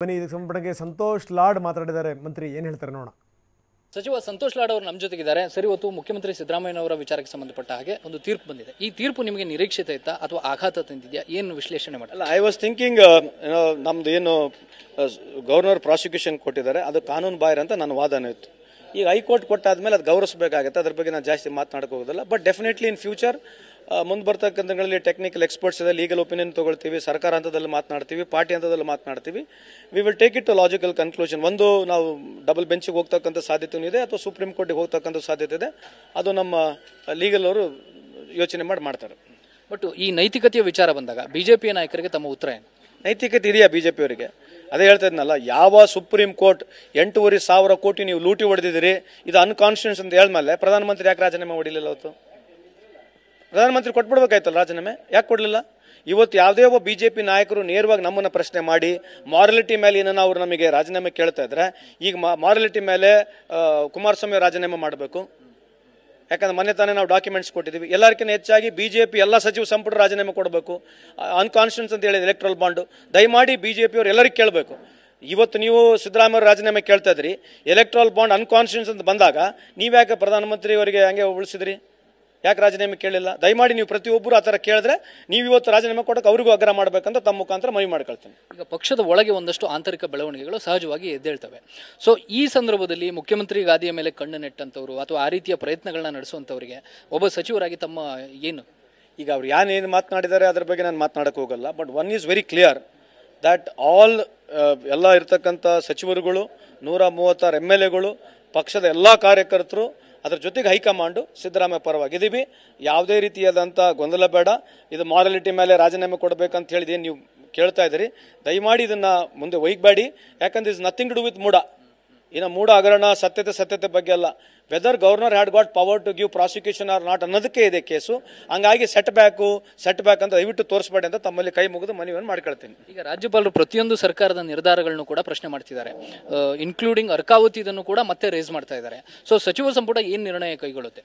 ಬನ್ನಿ ಇದಕ್ಕೆ ಸಂಬಂಧಪಟ್ಟಂಗೆ ಸಂತೋಷ್ ಲಾಡ್ ಮಾತಾಡಿದ್ದಾರೆ. ಮಂತ್ರಿ ಏನು ಹೇಳ್ತಾರೆ ನೋಡೋಣ. ಸಚಿವ ಸಂತೋಷ್ ಲಾಡ್ ಅವರು ನಮ್ಮ ಜೊತೆಗಿದ್ದಾರೆ. ಸರಿ, ಇವತ್ತು ಮುಖ್ಯಮಂತ್ರಿ ಸಿದ್ದರಾಮಯ್ಯ ಅವರ ವಿಚಾರಕ್ಕೆ ಸಂಬಂಧಪಟ್ಟ ಹಾಗೆ ಒಂದು ತೀರ್ಪು ಬಂದಿದೆ. ಈ ತೀರ್ಪು ನಿಮಗೆ ನಿರೀಕ್ಷಿತ ಇತ್ತಾ ಅಥವಾ ಆಘಾತ ತಂದಿದೆಯಾ? ಏನು ವಿಶ್ಲೇಷಣೆ ಮಾಡಲ್ಲ? ಐ ವಾಸ್ ಥಿಂಕಿಂಗ್ ನಮ್ದು ಏನು ಗವರ್ನರ್ ಪ್ರಾಸಿಕ್ಯೂಷನ್ ಕೊಟ್ಟಿದ್ದಾರೆ ಅದು ಕಾನೂನು ಬಾಹಿರ ಅಂತ ನನ್ನ ವಾದನ ಇತ್ತು. ಈಗ ಹೈಕೋರ್ಟ್ ಕೊಟ್ಟಾದ್ಮೇಲೆ ಅದು ಗೌರವಿಸಬೇಕಾಗುತ್ತೆ. ಅದ್ರ ಬಗ್ಗೆ ನಾನು ಜಾಸ್ತಿ ಮಾತನಾಡಕ್ಕೆ ಹೋಗೋದಿಲ್ಲ. ಬಟ್ ಡೆಫಿನೆಟ್ಲಿ ಇನ್ ಫ್ಯೂಚರ್ ಮುಂದೆ ಬರ್ತಕ್ಕಂಥಗಳಲ್ಲಿ ಟೆಕ್ನಿಕಲ್ ಎಕ್ಸ್ಪರ್ಟ್ಸ್ ಇದೆ, ಲೀಗಲ್ ಒಪಿನಿಯನ್ ತೊಗೊಳ್ತೀವಿ, ಸರ್ಕಾರ ಹಂತದಲ್ಲಿ ಮಾತನಾಡ್ತೀವಿ, ಪಾರ್ಟಿ ಹಂತದಲ್ಲಿ ಮಾತನಾಡ್ತೀವಿ. We will take it to logical conclusion. ಒಂದು, ನಾವು ಡಬಲ್ ಬೆಂಚಿಗೆ ಹೋಗ್ತಕ್ಕಂಥ ಸಾಧ್ಯತೆ ಇದೆ ಅಥವಾ ಸುಪ್ರೀಂ ಕೋರ್ಟಿಗೆ ಹೋಗ್ತಕ್ಕಂಥ ಸಾಧ್ಯತೆ ಇದೆ. ಅದು ನಮ್ಮ ಲೀಗಲ್ ಅವರು ಯೋಚನೆ ಮಾಡ್ತಾರೆ. ಬಟ್ ಈ ನೈತಿಕತೆಯ ವಿಚಾರ ಬಂದಾಗ ಬಿಜೆಪಿಯ ನಾಯಕರಿಗೆ ತಮ್ಮ ಉತ್ತರ ಏನು? ನೈತಿಕತೆ ಇದೆಯಾ ಬಿಜೆಪಿಯವರಿಗೆ? ಅದೇ ಹೇಳ್ತಾ ಇದ್ನಲ್ಲ, ಯಾವ ಸುಪ್ರೀಂ ಕೋರ್ಟ್ 8,500 ಕೋಟಿ ನೀವು ಲೂಟಿ ಹೊಡೆದಿದ್ದೀರಿ, ಇದು ಅನ್ಕಾನ್ಸ್ಟಿಟ್ಯೂಷನ್ ಅಂತ ಹೇಳಿದ್ಮೇಲೆ ಪ್ರಧಾನಮಂತ್ರಿ ಯಾಕೆ ರಾಜೀನಾಮೆ ಹೊಡಿಲಿಲ್ಲ? ಅವತ್ತು ಪ್ರಧಾನಮಂತ್ರಿ ಕೊಟ್ಬಿಡ್ಬೇಕಾಯ್ತಲ್ಲ ರಾಜೀನಾಮೆ, ಯಾಕೆ ಕೊಡಲಿಲ್ಲ? ಇವತ್ತು ಯಾವುದೇ ಒಬ್ಬ ಬಿಜೆಪಿ ನಾಯಕರು ನೇರವಾಗಿ ನಮ್ಮನ್ನು ಪ್ರಶ್ನೆ ಮಾಡಿ ಮಾರಲಿಟಿ ಮೇಲೆ ಏನನ್ನ ಅವರು ನಮಗೆ ರಾಜೀನಾಮೆ ಕೇಳ್ತಾ ಇದ್ರೆ, ಈಗ ಮಾರಲಿಟಿ ಮೇಲೆ ಕುಮಾರಸ್ವಾಮಿ ರಾಜೀನಾಮೆ ಮಾಡಬೇಕು. ಯಾಕಂದ್ರೆ ಮೊನ್ನೆ ತಾನೇ ನಾವು ಡಾಕ್ಯುಮೆಂಟ್ಸ್ ಕೊಟ್ಟಿದ್ದೀವಿ. ಎಲ್ಲರಿಗಿಂತ ಹೆಚ್ಚಾಗಿ ಬಿಜೆಪಿ ಎಲ್ಲ ಸಚಿವ ಸಂಪುಟ ರಾಜೀನಾಮೆ ಕೊಡಬೇಕು. ಅನ್ಕಾನ್ಸ್ಟಿಟ್ಯೂಷನ್ ಅಂತ ಹೇಳಿದ ಎಲೆಕ್ಟ್ರಲ್ ಬಾಂಡು ದಯಮಾಡಿ ಬಿಜೆಪಿಯವರು ಎಲ್ಲರಿಗೂ ಕೇಳಬೇಕು. ಇವತ್ತು ನೀವು ಸಿದ್ದರಾಮಯ್ಯ ರಾಜೀನಾಮೆ ಕೇಳ್ತಾ ಇದ್ರಿ, ಎಲೆಕ್ಟ್ರಲ್ ಬಾಂಡ್ ಅನ್ಕಾನ್ಸ್ಟಿಟ್ಯೂಷನ್ ಅಂತ ಬಂದಾಗ ನೀವ್ಯಾಕೆ ಪ್ರಧಾನಮಂತ್ರಿ ಅವರಿಗೆ ಹಂಗೆ ಉಳಿಸಿದ್ರಿ? ಯಾಕೆ ರಾಜೀನಾಮೆ ಕೇಳಿಲ್ಲ? ದಯಮಾಡಿ ನೀವು ಪ್ರತಿಯೊಬ್ಬರು ಆ ಥರ ಕೇಳಿದ್ರೆ ನೀವು ಇವತ್ತು ರಾಜೀನಾಮೆ ಕೊಡೋಕೆ ಅವ್ರಿಗೂ ಆಗ್ರಹ ಮಾಡಬೇಕಂತ ತಮ್ಮ ಮುಖಾಂತರ ಮನವಿ ಮಾಡ್ಕೊಳ್ತೀನಿ. ಈಗ ಪಕ್ಷದ ಒಳಗೆ ಒಂದಷ್ಟು ಆಂತರಿಕ ಬೆಳವಣಿಗೆಗಳು ಸಹಜವಾಗಿ ಎದ್ದೇಳ್ತವೆ. ಸೊ ಈ ಸಂದರ್ಭದಲ್ಲಿ ಮುಖ್ಯಮಂತ್ರಿ ಗಾದಿಯ ಮೇಲೆ ಕಣ್ಣು ನೆಟ್ಟಂಥವ್ರು ಅಥವಾ ಆ ರೀತಿಯ ಪ್ರಯತ್ನಗಳನ್ನ ನಡೆಸುವಂಥವರಿಗೆ ಒಬ್ಬ ಸಚಿವರಾಗಿ ತಮ್ಮ ಏನು? ಈಗ ಅವ್ರು ಏನೇನು ಮಾತನಾಡಿದ್ದಾರೆ ಅದ್ರ ಬಗ್ಗೆ ನಾನು ಮಾತನಾಡಕ್ಕೆ ಹೋಗಲ್ಲ. But one is very clear that all ಎಲ್ಲ ಇರ್ತಕ್ಕಂಥ ಸಚಿವರುಗಳು, 136 MLAಗಳು, ಪಕ್ಷದ ಎಲ್ಲ ಕಾರ್ಯಕರ್ತರು, ಅದ್ರ ಜೊತೆಗೆ ಹೈಕಮಾಂಡು ಸಿದ್ದರಾಮಯ್ಯ ಪರವಾಗಿದ್ದೀವಿ. ಯಾವುದೇ ರೀತಿಯಾದಂಥ ಗೊಂದಲ ಬೇಡ. ಇದು ಮಾರಲಿಟಿ ಮೇಲೆ ರಾಜೀನಾಮೆ ಕೊಡಬೇಕಂತ ಹೇಳಿದ ನೀವು ಕೇಳ್ತಾ ಇದ್ದೀರಿ, ದಯಮಾಡಿ ಇದನ್ನು ಮುಂದೆ ಒಯ್ಯಬೇಡಿ. ಯಾಕಂದ್ರೆ is nothing to do with MUDA. ಇನ್ನು ಮೂಡ ಹಗರಣ ಸತ್ಯತೆ ಬಗ್ಗೆ ಅಲ್ಲ. Whether governor had got power to give prosecution or not ಅನ್ನೋದಕ್ಕೆ ಇದೆ ಕೇಸು. ಹಂಗಾಗಿ ಸೆಟ್ ಬ್ಯಾಕ್ ಅಂತ ದಯವಿಟ್ಟು ತೋರಿಸಬೇಡಿ ಅಂತ ತಮ್ಮಲ್ಲಿ ಕೈ ಮುಗಿದು ಮನವಿಯನ್ನು ಮಾಡ್ಕೊಳ್ತೀನಿ. ಈಗ ರಾಜ್ಯಪಾಲರು ಪ್ರತಿಯೊಂದು ಸರ್ಕಾರದ ನಿರ್ಧಾರಗಳನ್ನು ಕೂಡ ಪ್ರಶ್ನೆ ಮಾಡ್ತಿದ್ದಾರೆ, ಇನ್ಕ್ಲೂಡಿಂಗ್ ಅರ್ಕಾವತಿ ಇದನ್ನು ಕೂಡ ಮತ್ತೆ ರೇಸ್ ಮಾಡ್ತಾ ಇದ್ದಾರೆ. ಸೊ ಸಚಿವ ಸಂಪುಟ ಏನು ನಿರ್ಣಯ ಕೈಗೊಳ್ಳುತ್ತೆ?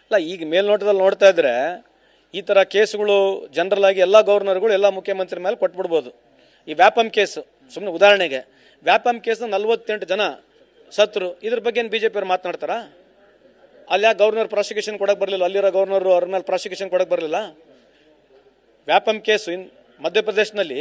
ಅಲ್ಲ, ಈಗ ಮೇಲ್ನೋಟದಲ್ಲಿ ನೋಡ್ತಾ ಇದ್ರೆ ಈ ಥರ ಕೇಸುಗಳು ಜನರಲ್ ಆಗಿ ಎಲ್ಲ ಗವರ್ನರ್ಗಳು ಎಲ್ಲ ಮುಖ್ಯಮಂತ್ರಿ ಮೇಲೆ ಕೊಟ್ಬಿಡ್ಬೋದು. ಈ ವ್ಯಾಪಮ್ ಕೇಸು, ಸುಮ್ಮನೆ ಉದಾಹರಣೆಗೆ ವ್ಯಾಪಮ್ ಕೇಸ್ನ 48 ಜನ ಸತ್ರು. ಇದ್ರ ಬಗ್ಗೆ ಏನು ಬಿಜೆಪಿ ಅವ್ರು ಮಾತನಾಡ್ತಾರಾ? ಅಲ್ಲಿ ಯಾಕೆ ಗವರ್ನರ್ ಪ್ರಾಸಿಕ್ಯೂಷನ್ ಕೊಡಕ್ಕೆ ಬರಲಿಲ್ಲ? ಅಲ್ಲಿರೋ ಗವರ್ನರು ಅವ್ರ ಮೇಲೆ ಪ್ರಾಸಿಕ್ಯೂಷನ್ ಕೊಡಕ್ಕೆ ಬರಲಿಲ್ಲ? ವ್ಯಾಪಮ್ ಕೇಸು ಮಧ್ಯಪ್ರದೇಶನಲ್ಲಿ